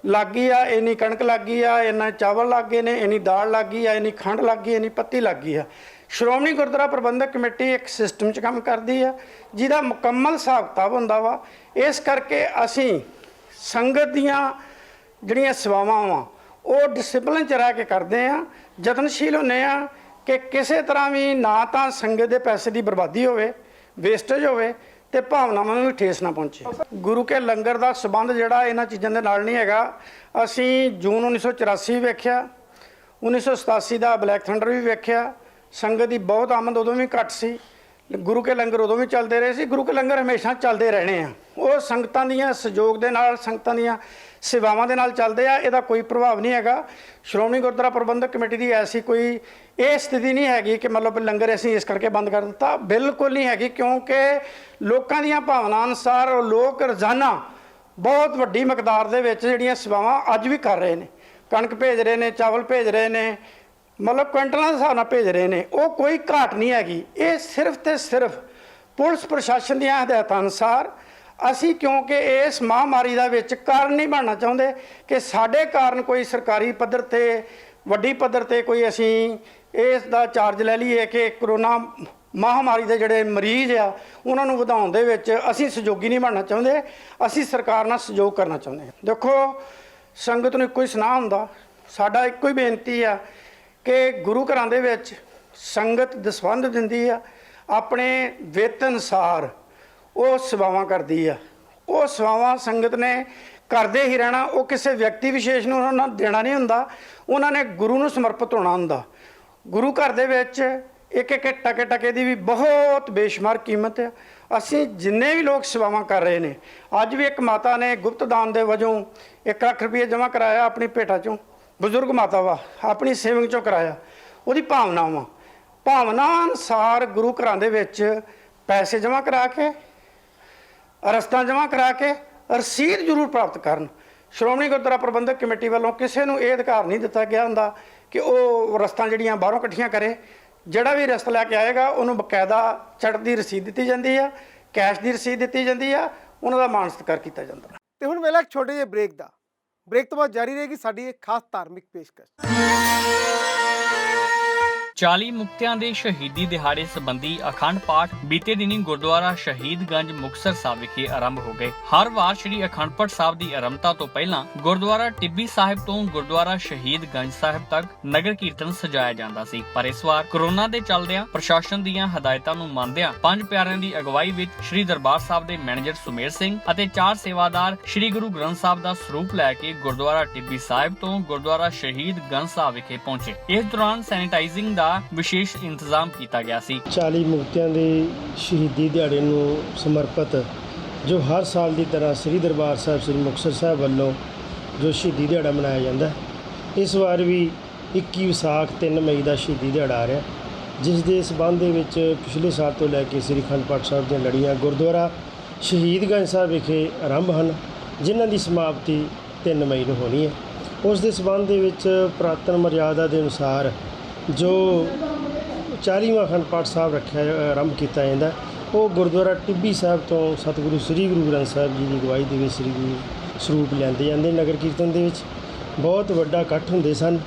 ਲੱਗ ਗਈ ਆ, ਇੰਨੀ ਕਣਕ ਲੱਗ ਗਈ ਆ, ਇੰਨਾ ਚਾਵਲ ਲੱਗ ਗਏ ਨੇ, ਇੰਨੀ ਦਾਲ ਲੱਗ ਗਈ ਆ, ਇੰਨੀ ਖੰਡ ਲੱਗ ਗਈ, ਇੰਨੀ ਪੱਤੀ ਲੱਗ ਗਈ ਆ। ਸ਼੍ਰੋਮਣੀ ਗੁਰਦੁਆਰਾ ਪ੍ਰਬੰਧਕ ਕਮੇਟੀ ਇੱਕ ਸਿਸਟਮ 'ਚ ਕੰਮ ਕਰਦੀ ਆ, ਜਿਹਦਾ ਮੁਕੰਮਲ ਹਿਸਾਬ ਕਿਤਾਬ ਹੁੰਦਾ ਵਾ। ਇਸ ਕਰਕੇ ਅਸੀਂ ਸੰਗਤ ਦੀਆਂ ਜਿਹੜੀਆਂ ਸੇਵਾਵਾਂ ਵਾ ਉਹ ਡਿਸਪਲਿਨ 'ਚ ਰਹਿ ਕੇ ਕਰਦੇ ਆ, ਯਤਨਸ਼ੀਲ ਹੁੰਦੇ ਆ ਕਿ ਕਿਸੇ ਤਰ੍ਹਾਂ ਵੀ ਨਾ ਤਾਂ ਸੰਗਤ ਦੇ ਪੈਸੇ ਦੀ ਬਰਬਾਦੀ ਹੋਵੇ, ਵੇਸਟੇਜ ਹੋਵੇ, ਤੇ ਭਾਵਨਾਵਾਂ ਨੂੰ ਵੀ ਠੇਸ ਨਾ ਪਹੁੰਚੇ। ਗੁਰੂ ਕੇ ਲੰਗਰ ਦਾ ਸਬੰਧ ਜਿਹੜਾ ਇਹਨਾਂ ਚੀਜ਼ਾਂ ਦੇ ਨਾਲ ਨਹੀਂ ਹੈਗਾ। ਅਸੀਂ ਜੂਨ 1984 ਵੇਖਿਆ, 1987 ਦਾ ਬਲੈਕ ਥੰਡਰ ਵੀ ਵੇਖਿਆ। ਸੰਗਤ ਦੀ ਬਹੁਤ ਆਮਦ ਉਦੋਂ ਵੀ ਘੱਟ ਸੀ, ਗੁਰੂ ਕੇ ਲੰਗਰ ਉਦੋਂ ਵੀ ਚੱਲਦੇ ਰਹੇ ਸੀ। ਗੁਰੂ ਕੇ ਲੰਗਰ ਹਮੇਸ਼ਾ ਚੱਲਦੇ ਰਹਿਣੇ ਆ, ਉਹ ਸੰਗਤਾਂ ਦੀਆਂ ਸਹਿਯੋਗ ਦੇ ਨਾਲ, ਸੰਗਤਾਂ ਦੀਆਂ ਸੇਵਾਵਾਂ ਦੇ ਨਾਲ ਚੱਲਦੇ ਆ। ਇਹਦਾ ਕੋਈ ਪ੍ਰਭਾਵ ਨਹੀਂ ਹੈਗਾ। ਸ਼੍ਰੋਮਣੀ ਗੁਰਦੁਆਰਾ ਪ੍ਰਬੰਧਕ ਕਮੇਟੀ ਦੀ ਐਸੀ ਕੋਈ ਇਹ ਸਥਿਤੀ ਨਹੀਂ ਹੈਗੀ ਕਿ ਮਤਲਬ ਲੰਗਰ ਅਸੀਂ ਇਸ ਕਰਕੇ ਬੰਦ ਕਰ ਦਿੱਤਾ, ਬਿਲਕੁਲ ਨਹੀਂ ਹੈਗੀ। ਕਿਉਂਕਿ ਲੋਕਾਂ ਦੀਆਂ ਭਾਵਨਾ ਅਨੁਸਾਰ ਲੋਕ ਰੋਜ਼ਾਨਾ ਬਹੁਤ ਵੱਡੀ ਮਿਕਦਾਰ ਦੇ ਵਿੱਚ ਜਿਹੜੀਆਂ ਸੇਵਾਵਾਂ ਅੱਜ ਵੀ ਕਰ ਰਹੇ ਨੇ, ਕਣਕ ਭੇਜ ਰਹੇ ਨੇ, ਚਾਵਲ ਭੇਜ ਰਹੇ ਨੇ, ਮਤਲਬ ਕੁਇੰਟਲਾਂ ਦੇ ਹਿਸਾਬ ਨਾਲ ਭੇਜ ਰਹੇ ਨੇ। ਉਹ ਕੋਈ ਘਾਟ ਨਹੀਂ ਹੈਗੀ। ਇਹ ਸਿਰਫ ਤੇ ਸਿਰਫ ਪੁਲਿਸ ਪ੍ਰਸ਼ਾਸਨ ਦੀਆਂ ਹਦਾਇਤਾਂ ਅਨੁਸਾਰ ਅਸੀਂ, ਕਿਉਂਕਿ ਇਸ ਮਹਾਮਾਰੀ ਦਾ ਵਿੱਚ ਕਾਰਨ ਨਹੀਂ ਬਣਨਾ ਚਾਹੁੰਦੇ ਕਿ ਸਾਡੇ ਕਾਰਨ ਕੋਈ ਸਰਕਾਰੀ ਪੱਧਰ ਤੇ, ਵੱਡੀ ਪੱਧਰ ਤੇ ਕੋਈ ਅਸੀਂ ਇਸ ਦਾ ਚਾਰਜ ਲੈ ਲਈਏ ਕਿ ਕਰੋਨਾ ਮਹਾਮਾਰੀ ਦੇ ਜਿਹੜੇ ਮਰੀਜ਼ ਆ ਉਹਨਾਂ ਨੂੰ ਵਧਾਉਣ ਦੇ ਵਿੱਚ ਅਸੀਂ ਸਹਿਯੋਗੀ ਨਹੀਂ ਬਣਨਾ ਚਾਹੁੰਦੇ। ਅਸੀਂ ਸਰਕਾਰ ਨਾਲ ਸਹਿਯੋਗ ਕਰਨਾ ਚਾਹੁੰਦੇ ਹਾਂ। ਦੇਖੋ, ਸੰਗਤ ਨੂੰ ਇੱਕੋ ਹੀ ਸੁਨਾਹ ਹੁੰਦਾ, ਸਾਡਾ ਇੱਕੋ ਹੀ ਬੇਨਤੀ ਆ ਕਿ ਗੁਰੂ ਘਰਾਂ ਦੇ ਵਿੱਚ ਸੰਗਤ ਦਸਵੰਧ ਦਿੰਦੀ ਆ, ਆਪਣੇ ਵੇਤਨ ਅਨੁਸਾਰ ਉਹ ਸੇਵਾਵਾਂ ਕਰਦੀ ਆ। ਉਹ ਸੇਵਾਵਾਂ ਸੰਗਤ ਨੇ ਕਰਦੇ ਹੀ ਰਹਿਣਾ। ਉਹ ਕਿਸੇ ਵਿਅਕਤੀ ਵਿਸ਼ੇਸ਼ ਨੂੰ ਉਹਨਾਂ ਨੂੰ ਦੇਣਾ ਨਹੀਂ ਹੁੰਦਾ, ਉਹਨਾਂ ਨੇ ਗੁਰੂ ਨੂੰ ਸਮਰਪਿਤ ਹੋਣਾ ਹੁੰਦਾ। ਗੁਰੂ ਘਰ ਦੇ ਵਿੱਚ ਇੱਕ ਇੱਕ ਟਕੇ ਦੀ ਵੀ ਬਹੁਤ ਬੇਸ਼ੁਮਾਰ ਕੀਮਤ ਆ। ਅਸੀਂ ਜਿੰਨੇ ਵੀ ਲੋਕ ਸੇਵਾਵਾਂ ਕਰ ਰਹੇ ਨੇ, ਅੱਜ ਵੀ ਇੱਕ ਮਾਤਾ ਨੇ ਗੁਪਤ ਦਾਨ ਦੇ ਵਜੋਂ 1 ਲੱਖ ਰੁਪਏ ਜਮ੍ਹਾਂ ਕਰਾਇਆ ਆਪਣੀ ਭੇਟਾ 'ਚੋਂ, ਬਜ਼ੁਰਗ ਮਾਤਾ ਵਾ, ਆਪਣੀ ਸੇਵਿੰਗ 'ਚੋਂ ਕਰਾਇਆ। ਉਹਦੀ ਭਾਵਨਾ ਅਨੁਸਾਰ ਗੁਰੂ ਘਰਾਂ ਦੇ ਵਿੱਚ ਪੈਸੇ ਜਮ੍ਹਾਂ ਕਰਾ ਕੇ, ਰਸਤਾਂ ਜਮ੍ਹਾਂ ਕਰਾ ਕੇ ਰਸੀਦ ਜ਼ਰੂਰ ਪ੍ਰਾਪਤ ਕਰਨ। ਸ਼੍ਰੋਮਣੀ ਗੁਰਦੁਆਰਾ ਪ੍ਰਬੰਧਕ ਕਮੇਟੀ ਵੱਲੋਂ ਕਿਸੇ ਨੂੰ ਇਹ ਅਧਿਕਾਰ ਨਹੀਂ ਦਿੱਤਾ ਗਿਆ ਹੁੰਦਾ ਕਿ ਉਹ ਰਸਤਾਂ ਜਿਹੜੀਆਂ ਬਾਹਰੋਂ ਇਕੱਠੀਆਂ ਕਰੇ। ਜਿਹੜਾ ਵੀ ਰਸਤਾ ਲੈ ਕੇ ਆਏਗਾ ਉਹਨੂੰ ਬਕਾਇਦਾ ਚੜ੍ਹਦੀ ਰਸੀਦ ਦਿੱਤੀ ਜਾਂਦੀ ਆ, ਕੈਸ਼ ਦੀ ਰਸੀਦ ਦਿੱਤੀ ਜਾਂਦੀ ਆ, ਉਹਨਾਂ ਦਾ ਮਾਣ ਸਤਿਕਾਰ ਕੀਤਾ ਜਾਂਦਾ। ਤੇ ਹੁਣ ਵੇਲਾ ਇੱਕ ਛੋਟੇ ਜਿਹੇ ਬ੍ਰੇਕ ਦਾ। ਬ੍ਰੇਕ ਤੋਂ ਬਾਅਦ ਜਾਰੀ ਰਹੇਗੀ ਸਾਡੀ ਇੱਕ ਖਾਸ ਧਾਰਮਿਕ ਪੇਸ਼ਕਸ਼। 40 ਮੁਕਤਿਆਂ ਦੇ ਸ਼ਹੀਦੀ ਦਿਹਾੜੇ ਸੰਬੰਧੀ ਅਖੰਡ ਪਾਠ ਬੀਤੇ ਦਿਨੀ ਗੁਰਦੁਆਰਾ ਸ਼ਹੀਦਗੰਜ ਮੁਕਤਸਰ ਸਾਹਿਬ ਵਿਖੇ ਆਰੰਭ ਹੋ ਗਏ। ਹਰ ਵਾਰ ਸ੍ਰੀ ਅਖੰਡ ਪਾਠ ਸਾਹਿਬ ਦੀ ਆਰੰਭਤਾ ਤੋਂ ਪਹਿਲਾਂ ਗੁਰਦੁਆਰਾ ਟਿੱਬੀ ਸਾਹਿਬ ਤੋਂ ਗੁਰਦੁਆਰਾ ਸ਼ਹੀਦਗੰਜ ਸਾਹਿਬ ਤੱਕ ਨਗਰ ਕੀਰਤਨ ਸਜਾਇਆ ਜਾਂਦਾ ਸੀ, ਪਰ ਇਸ ਵਾਰ ਕਰੋਨਾ ਦੇ ਚੱਲਦਿਆਂ ਪ੍ਰਸ਼ਾਸਨ ਦੀਆਂ ਹਦਾਇਤਾਂ ਨੂੰ ਮੰਨਦਿਆਂ ਪੰਜ ਪਿਆਰਿਆਂ ਦੀ ਅਗਵਾਈ ਵਿੱਚ ਸ੍ਰੀ ਦਰਬਾਰ ਸਾਹਿਬ ਦੇ ਮੈਨੇਜਰ ਸੁਮੇਰ ਸਿੰਘ ਅਤੇ 4 ਸੇਵਾਦਾਰ ਸ੍ਰੀ ਗੁਰੂ ਗ੍ਰੰਥ ਸਾਹਿਬ ਦਾ ਸਰੂਪ ਲੈ ਕੇ ਗੁਰਦੁਆਰਾ ਟਿੱਬੀ ਸਾਹਿਬ ਤੋਂ ਗੁਰਦੁਆਰਾ ਸ਼ਹੀਦਗੰਜ ਸਾਹਿਬ ਵਿਖੇ ਪਹੁੰਚੇ। ਇਸ ਦੌਰਾਨ ਸੈਨੀਟਾਈਜ਼ਿੰਗ ਦਾ ਵਿਸ਼ੇਸ਼ ਇੰਤਜ਼ਾਮ ਕੀਤਾ ਗਿਆ ਸੀ। 40 ਮੁਕਤਿਆਂ ਦੇ ਸ਼ਹੀਦੀ ਦਿਹਾੜੇ ਨੂੰ ਸਮਰਪਿਤ ਜੋ ਹਰ ਸਾਲ ਦੀ ਤਰ੍ਹਾਂ ਸ੍ਰੀ ਦਰਬਾਰ ਸਾਹਿਬ ਸ੍ਰੀ ਮੁਕਤਸਰ ਸਾਹਿਬ ਵੱਲੋਂ ਜੋ ਸ਼ਹੀਦੀ ਦਿਹਾੜਾ ਮਨਾਇਆ ਜਾਂਦਾ, ਇਸ ਵਾਰ ਵੀ 21 ਵਿਸਾਖ 3 ਮਈ ਦਾ ਸ਼ਹੀਦੀ ਦਿਹਾੜਾ ਆ ਰਿਹਾ, ਜਿਸ ਦੇ ਸਬੰਧ ਦੇ ਵਿੱਚ ਪਿਛਲੇ ਸਾਲ ਤੋਂ ਲੈ ਕੇ ਸ੍ਰੀ ਅਖੰਡ ਪਾਠ ਸਾਹਿਬ ਦੀਆਂ ਲੜੀਆਂ ਗੁਰਦੁਆਰਾ ਸ਼ਹੀਦਗੰਜ ਸਾਹਿਬ ਵਿਖੇ ਆਰੰਭ ਹਨ, ਜਿਨ੍ਹਾਂ ਦੀ ਸਮਾਪਤੀ 3 ਮਈ ਨੂੰ ਹੋਣੀ ਹੈ। ਉਸ ਦੇ ਸਬੰਧ ਦੇ ਵਿੱਚ ਪੁਰਾਤਨ ਮਰਿਆਦਾ ਦੇ ਅਨੁਸਾਰ ਜੋ 40ਵਾਂ ਅਖੰਡ ਪਾਠ ਸਾਹਿਬ ਆਰੰਭ ਕੀਤਾ ਜਾਂਦਾ, ਉਹ ਗੁਰਦੁਆਰਾ ਟਿੱਬੀ ਸਾਹਿਬ ਤੋਂ ਸਤਿਗੁਰੂ ਸ੍ਰੀ ਗੁਰੂ ਗ੍ਰੰਥ ਸਾਹਿਬ ਜੀ ਦੀ ਅਗਵਾਈ ਦੇ ਵਿੱਚ ਸ੍ਰੀ ਗੁਰੂ ਸਰੂਪ ਲੈਂਦੇ ਜਾਂਦੇ। ਨਗਰ ਕੀਰਤਨ ਦੇ ਵਿੱਚ ਬਹੁਤ ਵੱਡਾ ਇਕੱਠ ਹੁੰਦੇ ਸਨ।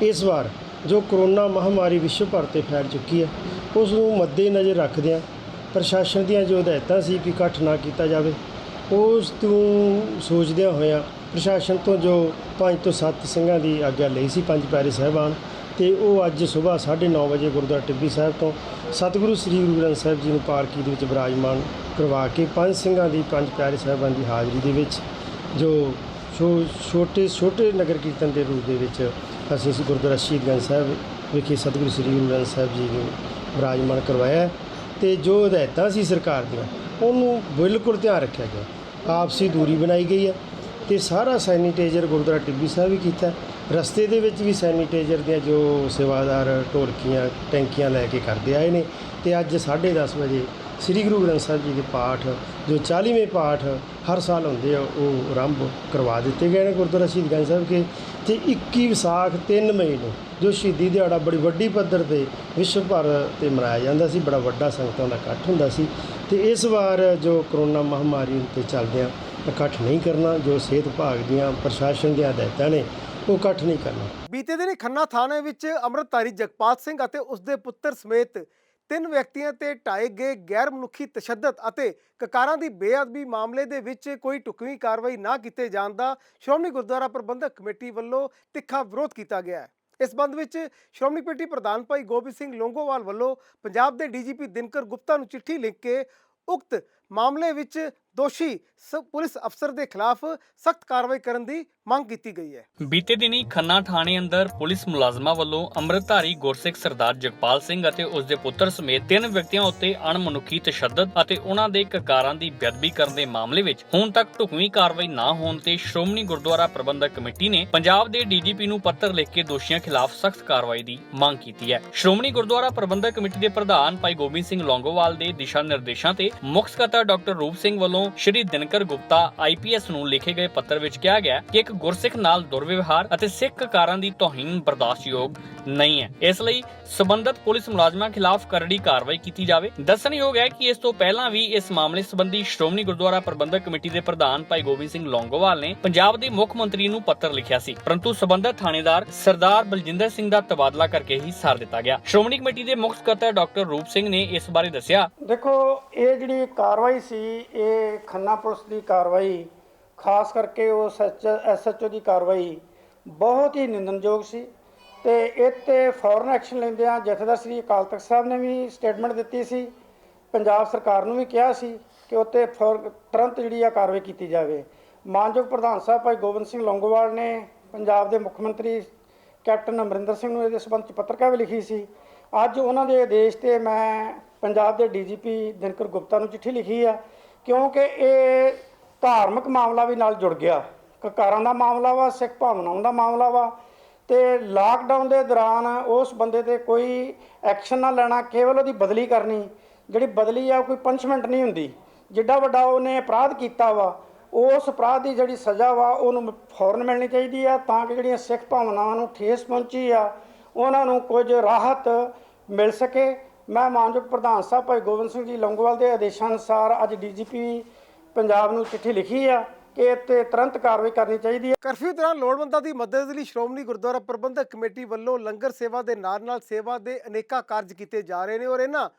ਇਸ ਵਾਰ ਜੋ ਕਰੋਨਾ ਮਹਾਮਾਰੀ ਵਿਸ਼ਵ ਭਰ 'ਤੇ ਫੈਲ ਚੁੱਕੀ ਹੈ, ਉਸ ਨੂੰ ਮੱਦੇ ਨਜ਼ਰ ਰੱਖਦਿਆਂ ਪ੍ਰਸ਼ਾਸਨ ਦੀਆਂ ਜੋ ਹਦਾਇਤਾਂ ਸੀ ਕਿ ਇਕੱਠ ਨਾ ਕੀਤਾ ਜਾਵੇ, ਉਸ ਤੋਂ ਸੋਚਦਿਆਂ ਹੋਇਆਂ ਪ੍ਰਸ਼ਾਸਨ ਤੋਂ ਜੋ 5 ਤੋਂ 7 ਸਿੰਘਾਂ ਦੀ ਆਗਿਆ ਲਈ ਸੀ, 5 ਪਿਆਰੇ ਸਾਹਿਬਾਨ, ਤੇ ਉਹ ਅੱਜ ਸਵੇਰ 9:30 ਵਜੇ ਗੁਰਦੁਆਰਾ ਟਿੱਬੀ ਸਾਹਿਬ ਤੋਂ ਸਤਿਗੁਰੂ ਸ੍ਰੀ ਗੁਰੂ ਗ੍ਰੰਥ ਸਾਹਿਬ ਜੀ ਨੂੰ ਪਾਲਕੀ ਦੇ ਵਿੱਚ ਵਿਰਾਜਮਾਨ ਕਰਵਾ ਕੇ 5 ਸਿੰਘਾਂ ਦੀ 5 ਪਿਆਰੇ ਸਾਹਿਬਾਨ ਦੀ ਹਾਜ਼ਰੀ ਦੇ ਵਿੱਚ ਜੋ ਛੋਟੇ ਨਗਰ ਕੀਰਤਨ ਦੇ ਰੂਪ ਦੇ ਵਿੱਚ ਅਸੀਂ ਇਸ ਗੁਰਦੁਆਰਾ ਸ਼ਹੀਦਗੰਜ ਸਾਹਿਬ ਵਿਖੇ ਸਤਿਗੁਰੂ ਸ੍ਰੀ ਗੁਰੂ ਗ੍ਰੰਥ ਸਾਹਿਬ ਜੀ ਨੂੰ ਵਿਰਾਜਮਾਨ ਕਰਵਾਇਆ। ਤੇ ਜੋ ਹਦਾਇਤਾਂ ਸੀ ਸਰਕਾਰ ਦੀਆਂ ਉਹਨੂੰ ਬਿਲਕੁਲ ਧਿਆਨ ਰੱਖਿਆ ਗਿਆ। ਆਪਸੀ ਦੂਰੀ ਬਣਾਈ ਗਈ ਹੈ ਤੇ ਸਾਰਾ ਸੈਨੀਟਾਈਜ਼ਰ ਗੁਰਦੁਆਰਾ ਟਿੱਬੀ ਸਾਹਿਬ ਵੀ ਕੀਤਾ। ਰਸਤੇ ਦੇ ਵਿੱਚ ਵੀ ਸੈਨੀਟਾਈਜ਼ਰ ਦੀਆਂ ਜੋ ਸੇਵਾਦਾਰ ਢੋਲਕੀਆਂ ਟੈਂਕੀਆਂ ਲੈ ਕੇ ਕਰਦੇ ਆਏ ਨੇ। ਤੇ ਅੱਜ 10:30 ਵਜੇ ਸ੍ਰੀ ਗੁਰੂ ਗ੍ਰੰਥ ਸਾਹਿਬ ਜੀ ਦੇ ਪਾਠ ਜੋ 40ਵੇਂ ਪਾਠ ਹਰ ਸਾਲ ਹੁੰਦੇ ਆ ਉਹ ਆਰੰਭ ਕਰਵਾ ਦਿੱਤੇ ਗਏ ਨੇ ਗੁਰਦੁਆਰਾ ਸ਼ਹੀਦਗੰਜ ਸਾਹਿਬ ਕੇ। ਤੇ 21 ਵਿਸਾਖ 3 ਮਈ ਨੂੰ ਜੋ ਸ਼ਹੀਦੀ ਦਿਹਾੜਾ ਬੜੀ ਵੱਡੀ ਪੱਧਰ 'ਤੇ ਵਿਸ਼ਵ ਭਰ 'ਤੇ ਮਨਾਇਆ ਜਾਂਦਾ ਸੀ, ਬੜਾ ਵੱਡਾ ਸੰਗਤਾਂ ਦਾ ਇਕੱਠ ਹੁੰਦਾ ਸੀ। ਤੇ ਇਸ ਵਾਰ ਜੋ ਕਰੋਨਾ ਮਹਾਮਾਰੀ 'ਤੇ ਚੱਲਦਿਆਂ ਇਕੱਠ ਨਹੀਂ ਕਰਨਾ, ਜੋ ਸਿਹਤ ਵਿਭਾਗ ਦੀਆਂ ਪ੍ਰਸ਼ਾਸਨ ਦੀਆਂ ਹਦਾਇਤਾਂ ਨੇ ਉਹ ਇਕੱਠ ਨਹੀਂ ਕਰਨਾ। ਬੀਤੇ ਦਿਨ ਖੰਨਾ ਥਾਣੇ ਵਿੱਚ ਅੰਮ੍ਰਿਤਧਾਰੀ ਜਗਪਾਲ ਸਿੰਘ ਅਤੇ ਉਸਦੇ ਪੁੱਤਰ ਸਮੇਤ 3 ਵਿਅਕਤੀਆਂ ਤੇ ਢਾਏ ਗਏ ਗੈਰ ਮਨੁੱਖੀ ਤਸ਼ੱਦਦ ਅਤੇ ਕਕਾਰਾਂ ਦੀ ਬੇਅਦਬੀ ਮਾਮਲੇ ਦੇ ਵਿੱਚ ਕੋਈ ਢੁਕਵੀਂ ਕਾਰਵਾਈ ਨਾ ਕੀਤੇ ਜਾਣ ਦਾ ਸ਼੍ਰੋਮਣੀ ਗੁਰਦੁਆਰਾ ਪ੍ਰਬੰਧਕ ਕਮੇਟੀ ਵੱਲੋਂ ਤਿੱਖਾ ਵਿਰੋਧ ਕੀਤਾ ਗਿਆ ਹੈ। ਇਸ ਸੰਬੰਧ ਵਿੱਚ ਸ਼੍ਰੋਮਣੀ ਕਮੇਟੀ ਪ੍ਰਧਾਨ ਭਾਈ ਗੋਬਿੰਦ ਸਿੰਘ ਲੌਂਗੋਵਾਲ ਵੱਲੋਂ ਪੰਜਾਬ ਦੇ ਡੀਜੀਪੀ ਦਿਨਕਰ ਗੁਪਤਾ ਨੂੰ ਚਿੱਠੀ ਲਿਖ ਕੇ ਉਕਤ ਮਾਮਲੇ ਵਿੱਚ ਦੋਸ਼ੀ ਪੁਲਿਸ ਅਫਸਰ ਦੇ ਖਿਲਾਫ ਸਖਤ ਕਾਰਵਾਈ ਕਰਨ ਦੀ ਮੰਗ ਕੀਤੀ ਗਈ ਹੈ। ਬੀਤੇ ਦਿਨੀ ਖੰਨਾ ਥਾਣੇ ਅੰਦਰ ਪੁਲਿਸ ਮੁਲਾਜ਼ਮਾਂ ਵੱਲੋਂ ਅੰਮ੍ਰਿਤਧਾਰੀ ਗੁਰਸਿੱਖ ਸਰਦਾਰ ਜਗਪਾਲ ਸਿੰਘ ਅਤੇ ਉਸ ਦੇ ਪੁੱਤਰ ਸਮੇਤ 3 ਵਿਅਕਤੀਆਂ ਉੱਤੇ ਅਣਮਨੁੱਖੀ ਤਸ਼ੱਦਦ ਅਤੇ ਉਹਨਾਂ ਦੇ ਕਕਾਰਾਂ ਦੀ ਬੇਅਦਬੀ ਕਰਨ ਦੇ ਮਾਮਲੇ ਵਿੱਚ ਹੁਣ ਤੱਕ ਢੁਕਵੀਂ ਕਾਰਵਾਈ ਨਾ ਹੋਣ ਤੇ ਸ਼੍ਰੋਮਣੀ ਗੁਰਦੁਆਰਾ ਪ੍ਰਬੰਧਕ ਕਮੇਟੀ ਨੇ ਪੰਜਾਬ ਦੇ ਡੀਜੀਪੀ ਨੂੰ ਪੱਤਰ ਲਿਖ ਕੇ ਦੋਸ਼ੀਆਂ ਖਿਲਾਫ ਸਖਤ ਕਾਰਵਾਈ ਦੀ ਮੰਗ ਕੀਤੀ ਹੈ। ਸ਼੍ਰੋਮਣੀ ਗੁਰਦੁਆਰਾ ਪ੍ਰਬੰਧਕ ਕਮੇਟੀ ਦੇ ਪ੍ਰਧਾਨ ਭਾਈ ਗੋਬਿੰਦ ਸਿੰਘ ਲੌਂਗੋਵਾਲ ਦੇ ਦਿਸ਼ਾ ਨਿਰਦੇਸ਼ਾਂ ਤੇ ਮੁੱਖ ਸਕੱਤਰ ਡਾਕਟਰ ਰੂਪ ਸਿੰਘ ਵੱਲੋਂ ਸ਼੍ਰੀ ਦਿਨਕਰ ਗੁਪਤਾ IPS ਨੂੰ ਲਿਖੇ ਗਏ ਪੱਤਰ ਵਿੱਚ ਕਿਹਾ ਗਿਆ ਕਿ ਇੱਕ ਗੁਰਸਿੱਖ ਨਾਲ ਦੁਰਵਿਵਹਾਰ ਅਤੇ ਸਿੱਖ ਕਕਾਰਾਂ ਦੀ ਤੋਹੀਨ ਬਰਦਾਸ਼ਤਯੋਗ ਨਹੀਂ ਹੈ। ਇਸ ਲਈ ਸਬੰਧਤ ਪੁਲਿਸ ਮੁਲਾਜ਼ਮਾਂ ਖਿਲਾਫ ਕਰੜੀ ਕਾਰਵਾਈ ਕੀਤੀ ਜਾਵੇ। ਦੱਸਣਯੋਗ ਹੈ ਕਿ ਇਸ ਤੋਂ ਪਹਿਲਾਂ ਵੀ ਇਸ ਮਾਮਲੇ ਸੰਬੰਧੀ ਸ਼੍ਰੋਮਣੀ ਗੁਰਦੁਆਰਾ ਪ੍ਰਬੰਧਕ ਕਮੇਟੀ ਦੇ ਪ੍ਰਧਾਨ ਭਾਈ ਗੋਬਿੰਦ ਸਿੰਘ ਲੌਂਗੋਵਾਲ ਨੇ ਪੰਜਾਬ ਦੇ ਮੁੱਖ ਮੰਤਰੀ ਨੂੰ ਪੱਤਰ ਲਿਖਿਆ ਸੀ, ਪਰੰਤੂ ਸਬੰਧਤ ਥਾਣੇਦਾਰ ਸਰਦਾਰ ਬਲਜਿੰਦਰ ਸਿੰਘ ਦਾ ਤਬਾਦਲਾ ਕਰਕੇ ਹੀ ਸਾਰ ਦਿੱਤਾ ਗਿਆ। ਸ਼੍ਰੋਮਣੀ ਕਮੇਟੀ ਦੇ ਮੁੱਖ ਸਕੱਤਰ ਡਾਕਟਰ ਰੂਪ ਸਿੰਘ ਨੇ ਇਸ ਬਾਰੇ ਦੱਸਿਆ, ਦੇਖੋ ਇਹ ਜਿਹੜੀ ਕਾਰਵਾਈ ਸੀ ਇਹ ਖੰਨਾ ਪੁਲਿਸ ਦੀ ਕਾਰਵਾਈ, ਖਾਸ ਕਰਕੇ ਉਸ SHO ਦੀ ਕਾਰਵਾਈ ਬਹੁਤ ਹੀ ਨਿੰਦਣਯੋਗ ਸੀ ਤੇ ਇਹ 'ਤੇ ਫੌਰਨ ਐਕਸ਼ਨ ਲੈਂਦਿਆਂ ਜਥੇਦਾਰ ਸ੍ਰੀ ਅਕਾਲ ਤਖਤ ਸਾਹਿਬ ਨੇ ਵੀ ਸਟੇਟਮੈਂਟ ਦਿੱਤੀ ਸੀ, ਪੰਜਾਬ ਸਰਕਾਰ ਨੂੰ ਵੀ ਕਿਹਾ ਸੀ ਕਿ ਉੱਤੇ ਤੁਰੰਤ ਜਿਹੜੀ ਆ ਕਾਰਵਾਈ ਕੀਤੀ ਜਾਵੇ। ਮਾਨਯੋਗ ਪ੍ਰਧਾਨ ਸਾਹਿਬ ਭਾਈ ਗੋਬਿੰਦ ਸਿੰਘ ਲੌਂਗੋਵਾਲ ਨੇ ਪੰਜਾਬ ਦੇ ਮੁੱਖ ਮੰਤਰੀ ਕੈਪਟਨ ਅਮਰਿੰਦਰ ਸਿੰਘ ਨੂੰ ਇਹਦੇ ਸੰਬੰਧ 'ਚ ਪੱਤਰਕਾਰ ਵੀ ਲਿਖੀ ਸੀ। ਅੱਜ ਉਹਨਾਂ ਦੇ ਆਦੇਸ਼ 'ਤੇ ਮੈਂ ਪੰਜਾਬ ਦੇ DGP ਦਿਨਕਰ ਗੁਪਤਾ ਨੂੰ ਚਿੱਠੀ ਲਿਖੀ ਆ, ਕਿਉਂਕਿ ਇਹ ਧਾਰਮਿਕ ਮਾਮਲਾ ਵੀ ਨਾਲ ਜੁੜ ਗਿਆ, ਕਕਾਰਾਂ ਦਾ ਮਾਮਲਾ ਵਾ, ਸਿੱਖ ਭਾਵਨਾਵਾਂ ਦਾ ਮਾਮਲਾ ਵਾ। ਤੇ ਲਾਕਡਾਊਨ ਦੇ ਦੌਰਾਨ ਉਸ ਬੰਦੇ ਤੇ ਕੋਈ ਐਕਸ਼ਨ ਨਾ ਲੈਣਾ, ਕੇਵਲ ਉਹਦੀ ਬਦਲੀ ਕਰਨੀ। ਜਿਹੜੀ ਬਦਲੀ ਆ ਕੋਈ ਪੰਿਸ਼ਮੈਂਟ ਨਹੀਂ ਹੁੰਦੀ, ਜਿੱਡਾ ਵੱਡਾ ਉਹਨੇ ਅਪਰਾਧ ਕੀਤਾ ਵਾ ਉਸ ਅਪਰਾਧ ਦੀ ਜਿਹੜੀ ਸਜ਼ਾ ਵਾ ਉਹਨੂੰ ਫੌਰਨ ਮਿਲਣੀ ਚਾਹੀਦੀ ਆ, ਤਾਂ ਕਿ ਜਿਹੜੀਆਂ ਸਿੱਖ ਭਾਵਨਾਵਾਂ ਨੂੰ ਠੇਸ ਪਹੁੰਚੀ ਆ ਉਹਨਾਂ ਨੂੰ ਕੁਝ ਰਾਹਤ ਮਿਲ ਸਕੇ। ਮੈਂ ਮਾਨਯੋਗ ਪ੍ਰਧਾਨ ਸਾਹਿਬ ਭਾਈ ਗੋਬਿੰਦ ਸਿੰਘ ਜੀ ਲੌਂਗੋਵਾਲ ਦੇ ਆਦੇਸ਼ਾਂ ਅਨੁਸਾਰ ਅੱਜ DGP ਪੰਜਾਬ ਨੂੰ ਚਿੱਠੀ ਲਿਖੀ ਆ ਕਿ ਇਹ 'ਤੇ ਤੁਰੰਤ ਕਾਰਵਾਈ ਕਰਨੀ ਚਾਹੀਦੀ ਹੈ। ਕਰਫਿਊ ਦੌਰਾਨ ਲੋੜਵੰਦਾਂ ਦੀ ਮਦਦ ਲਈ ਸ਼੍ਰੋਮਣੀ ਗੁਰਦੁਆਰਾ ਪ੍ਰਬੰਧਕ ਕਮੇਟੀ ਵੱਲੋਂ ਲੰਗਰ ਸੇਵਾ ਦੇ ਨਾਲ ਸੇਵਾ ਦੇ ਅਨੇਕਾਂ ਕਾਰਜ ਕੀਤੇ ਜਾ ਰਹੇ ਨੇ ਔਰ ਇਹਨਾਂ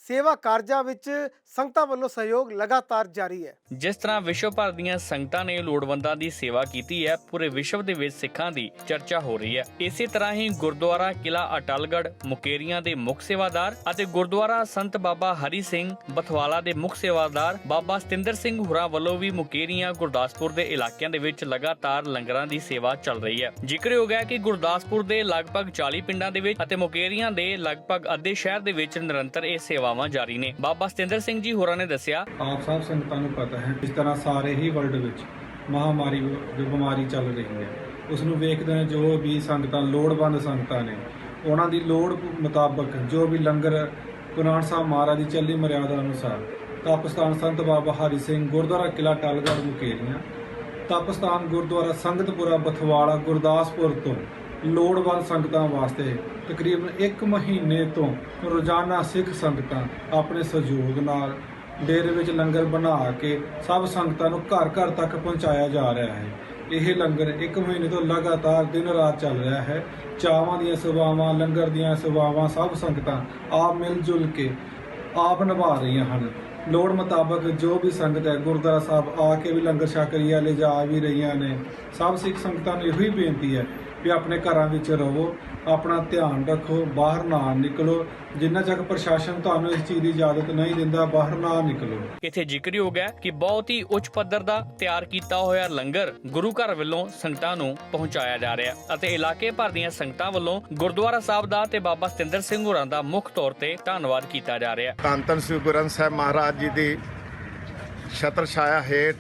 ਸੇਵਾ ਕਾਰਜਾਂ ਵਿੱਚ ਸੰਗਤਾਂ ਵੱਲੋਂ ਸਹਿਯੋਗ ਲਗਾਤਾਰ ਜਾਰੀ ਹੈ। ਜਿਸ ਤਰ੍ਹਾਂ ਵਿਸ਼ਵ ਭਰ ਦੀਆਂ ਸੰਗਤਾਂ ਨੇ ਲੋੜਵੰਦਾਂ ਦੀ ਸੇਵਾ ਕੀਤੀ ਹੈ, ਪੂਰੇ ਵਿਸ਼ਵ ਦੇ ਵਿੱਚ ਸਿੱਖਾਂ ਦੀ ਚਰਚਾ ਹੋ ਰਹੀ ਹੈ। ਇਸੇ ਤਰ੍ਹਾਂ ਹੀ ਗੁਰਦੁਆਰਾ ਕਿਲਾ ਅਟਲਗੜ੍ਹ ਮੁਕੇਰੀਆਂ ਦੇ ਮੁੱਖ ਸੇਵਾਦਾਰ ਅਤੇ ਗੁਰਦੁਆਰਾ ਸੰਤ ਬਾਬਾ ਹਰੀ ਸਿੰਘ ਬਥਵਾਲਾ ਦੇ ਮੁੱਖ ਸੇਵਾਦਾਰ ਬਾਬਾ ਸਤਿੰਦਰ ਸਿੰਘ ਹੁਰਾਂ ਵੱਲੋਂ ਵੀ ਮੁਕੇਰੀਆਂ ਗੁਰਦਾਸਪੁਰ ਦੇ ਇਲਾਕਿਆਂ ਦੇ ਵਿੱਚ ਲਗਾਤਾਰ ਲੰਗਰਾਂ ਦੀ ਸੇਵਾ ਚੱਲ ਰਹੀ ਹੈ। ਜ਼ਿਕਰਯੋਗ ਹੈ ਕਿ ਗੁਰਦਾਸਪੁਰ ਦੇ ਲਗਭਗ 40 ਪਿੰਡਾਂ ਦੇ ਵਿੱਚ ਅਤੇ ਮੁਕੇਰੀਆਂ ਦੇ ਲਗਭਗ ਅੱਧੇ ਸ਼ਹਿਰ ਦੇ ਵਿੱਚ ਨਿਰੰਤਰ ਇਹ ਸੇਵਾਵਾਂ ਜਾਰੀ ਨੇ। ਬਾਬਾ ਸਤਿੰਦਰ ਸਿੰਘ ਜੀ ਹੋਰਾਂ ਨੇ ਦੱਸਿਆ, ਆਪ ਸਭ ਸੰਗਤਾਂ ਨੂੰ ਪਤਾ ਹੈ ਇਸ ਤਰ੍ਹਾਂ ਸਾਰੇ ਹੀ ਵਰਲਡ ਵਿੱਚ ਮਹਾਮਾਰੀ ਜੋ ਬਿਮਾਰੀ ਚੱਲ ਰਹੀ ਹੈ ਉਸ ਨੂੰ ਵੇਖਦੇ ਹੋਏ ਜੋ ਵੀ ਸੰਗਤਾਂ ਲੋੜਵੰਦ ਸੰਗਤਾਂ ਨੇ ਉਹਨਾਂ ਦੀ ਲੋੜ ਮੁਤਾਬਕ ਜੋ ਵੀ ਲੰਗਰ ਗੁਰੂ ਨਾਨਕ ਸਾਹਿਬ ਮਹਾਰਾਜ ਦੀ ਚੱਲੀ ਮਰਿਆਦਾ ਅਨੁਸਾਰ ਤਪਸਥਾਨ ਸੰਤ ਬਾਬਾ ਹਰੀ ਸਿੰਘ ਗੁਰਦੁਆਰਾ ਕਿਲਾ ਅਟਲਗੜ੍ਹ ਮੁਕੇਰੀਆਂ, ਤਪਸਥਾਨ ਗੁਰਦੁਆਰਾ ਸੰਗਤਪੁਰਾ ਬਥਵਾਲਾ ਗੁਰਦਾਸਪੁਰ ਤੋਂ ਲੋੜਵੰਦ ਸੰਗਤਾਂ ਵਾਸਤੇ ਤਕਰੀਬਨ 1 ਮਹੀਨੇ ਤੋਂ ਰੋਜ਼ਾਨਾ ਸਿੱਖ ਸੰਗਤਾਂ ਆਪਣੇ ਸਹਿਯੋਗ ਨਾਲ ਡੇਰੇ ਵਿੱਚ ਲੰਗਰ ਬਣਾ ਕੇ ਸਭ ਸੰਗਤਾਂ ਨੂੰ ਘਰ ਘਰ ਤੱਕ ਪਹੁੰਚਾਇਆ ਜਾ ਰਿਹਾ ਹੈ। ਇਹ ਲੰਗਰ 1 ਮਹੀਨੇ ਤੋਂ ਲਗਾਤਾਰ ਦਿਨ ਰਾਤ ਚੱਲ ਰਿਹਾ ਹੈ। ਚਾਵਾਂ ਦੀਆਂ ਸੇਵਾਵਾਂ, ਲੰਗਰ ਦੀਆਂ ਸੇਵਾਵਾਂ ਸਭ ਸੰਗਤਾਂ ਆਪ ਮਿਲ ਜੁਲ ਕੇ ਆਪ ਨਿਭਾ ਰਹੀਆਂ ਹਨ। ਲੋੜ ਮੁਤਾਬਕ ਜੋ ਵੀ ਸੰਗਤ ਹੈ ਗੁਰਦੁਆਰਾ ਸਾਹਿਬ ਆ ਕੇ ਵੀ ਲੰਗਰ ਛਕ ਰਹੀ ਹੈ, ਲਿਜਾ ਵੀ ਰਹੀਆਂ ਨੇ। ਸਭ ਸਿੱਖ ਸੰਗਤਾਂ ਨੂੰ ਇਹੋ ਹੀ ਬੇਨਤੀ ਹੈ ਵੀ ਆਪਣੇ ਘਰਾਂ ਵਿੱਚ ਰਹੋ, ਆਪਣਾ ਧਿਆਨ ਰੱਖੋ, ਬਾਹਰ ਨਾ ਨਿਕਲੋ। ਜਿੰਨਾ ਤੱਕ ਪ੍ਰਸ਼ਾਸਨ ਤੁਹਾਨੂੰ ਇਸ ਚੀਜ਼ ਦੀ ਇਜਾਜ਼ਤ ਨਹੀਂ ਦਿੰਦਾ, ਬਾਹਰ ਨਾ ਨਿਕਲੋ। ਇੱਥੇ ਜ਼ਿਕਰਯੋਗ ਹੈ ਕਿ ਬਹੁਤ ਹੀ ਉੱਚ ਪੱਧਰ ਦਾ ਤਿਆਰ ਕੀਤਾ ਹੋਇਆ ਲੰਗਰ ਗੁਰੂ ਘਰ ਵੱਲੋਂ ਸੰਗਤਾਂ ਨੂੰ ਪਹੁੰਚਾਇਆ ਜਾ ਰਿਹਾ ਅਤੇ ਇਲਾਕੇ ਭਰ ਦੀਆਂ ਸੰਗਤਾਂ ਵੱਲੋਂ ਗੁਰਦੁਆਰਾ ਸਾਹਿਬ ਦਾ ਤੇ ਬਾਬਾ ਸਤਿੰਦਰ ਸਿੰਘ ਹੋਰਾਂ ਦਾ ਮੁੱਖ ਤੌਰ ਤੇ ਧੰਨਵਾਦ ਕੀਤਾ ਜਾ ਰਿਹਾ। ਧੰਨ ਧੰਨ ਸ੍ਰੀ ਗੁਰੂ ਗ੍ਰੰਥ ਸਾਹਿਬ ਮਹਾਰਾਜ ਜੀ ਦੀ ਛਤਰ ਛਾਇਆ ਹੇਠ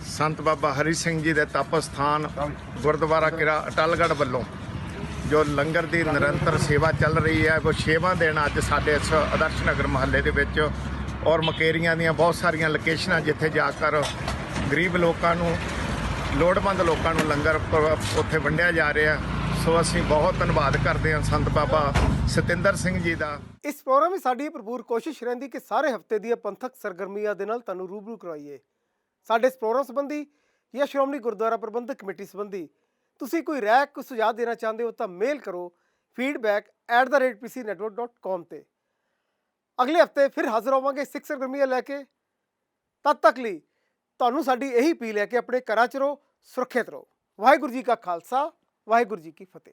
ਸੰਤ ਬਾਬਾ ਹਰੀ ਸਿੰਘ ਜੀ ਦੇ ਤਪ ਸਥਾਨ ਗੁਰਦੁਆਰਾ ਕਿਲਾ ਅਟਲਗੜ੍ਹ ਵੱਲੋਂ ਜੋ ਲੰਗਰ ਦੀ ਨਿਰੰਤਰ ਸੇਵਾ ਚੱਲ ਰਹੀ ਹੈ, ਉਹ 6ਵਾਂ ਦਿਨ ਅੱਜ ਸਾਡੇ ਇਸ ਆਦਰਸ਼ ਨਗਰ ਮੁਹੱਲੇ ਦੇ ਵਿੱਚ ਔਰ ਮਕੇਰੀਆਂ ਦੀਆਂ ਬਹੁਤ ਸਾਰੀਆਂ ਲੋਕੇਸ਼ਨਾਂ ਜਿੱਥੇ ਜਾ ਕਰ ਗਰੀਬ ਲੋਕਾਂ ਨੂੰ, ਲੋੜਵੰਦ ਲੋਕਾਂ ਨੂੰ ਲੰਗਰ ਉੱਥੇ ਵੰਡਿਆ ਜਾ ਰਿਹਾ। ਸੋ ਅਸੀਂ ਬਹੁਤ ਧੰਨਵਾਦ ਕਰਦੇ ਹਾਂ ਸੰਤ ਬਾਬਾ ਸਤਿੰਦਰ ਸਿੰਘ ਜੀ ਦਾ। ਇਸ ਪ੍ਰੋਗਰਾਮ ਵਿੱਚ ਸਾਡੀ ਭਰਪੂਰ ਕੋਸ਼ਿਸ਼ ਰਹਿੰਦੀ ਕਿ ਸਾਰੇ ਹਫਤੇ ਦੀਆਂ ਪੰਥਕ ਸਰਗਰਮੀਆਂ ਦੇ ਨਾਲ ਤੁਹਾਨੂੰ ਰੂਬਰੂ ਕਰਵਾਈਏ। ਸਾਡੇ ਇਸ ਪ੍ਰੋਗਰਾਮ ਸੰਬੰਧੀ ਜਾਂ ਸ਼੍ਰੋਮਣੀ ਗੁਰਦੁਆਰਾ ਪ੍ਰਬੰਧਕ ਕਮੇਟੀ ਸੰਬੰਧੀ ਤੁਸੀਂ ਕੋਈ ਰਾਏ, ਕੋਈ ਸੁਝਾਅ ਦੇਣਾ ਚਾਹੁੰਦੇ ਹੋ ਤਾਂ ਮੇਲ ਕਰੋ feedback@pcnetwork.com ਤੇ। ਅਗਲੇ ਹਫਤੇ ਫਿਰ ਹਾਜ਼ਰ ਹੋਵਾਂਗੇ ਸਿੱਖ ਸਰਗਰਮੀਆਂ ਲੈ ਕੇ। ਤਦ ਤੱਕ ਲਈ ਤੁਹਾਨੂੰ ਸਾਡੀ ਇਹੀ ਅਪੀਲ ਹੈ ਕਿ ਆਪਣੇ ਘਰਾਂ 'ਚ ਰਹੋ, ਸੁਰੱਖਿਅਤ ਰਹੋ। ਵਾਹਿਗੁਰੂ ਜੀ ਕਾ ਖਾਲਸਾ, ਵਾਹਿਗੁਰੂ ਜੀ ਕੀ ਫਤਿਹ।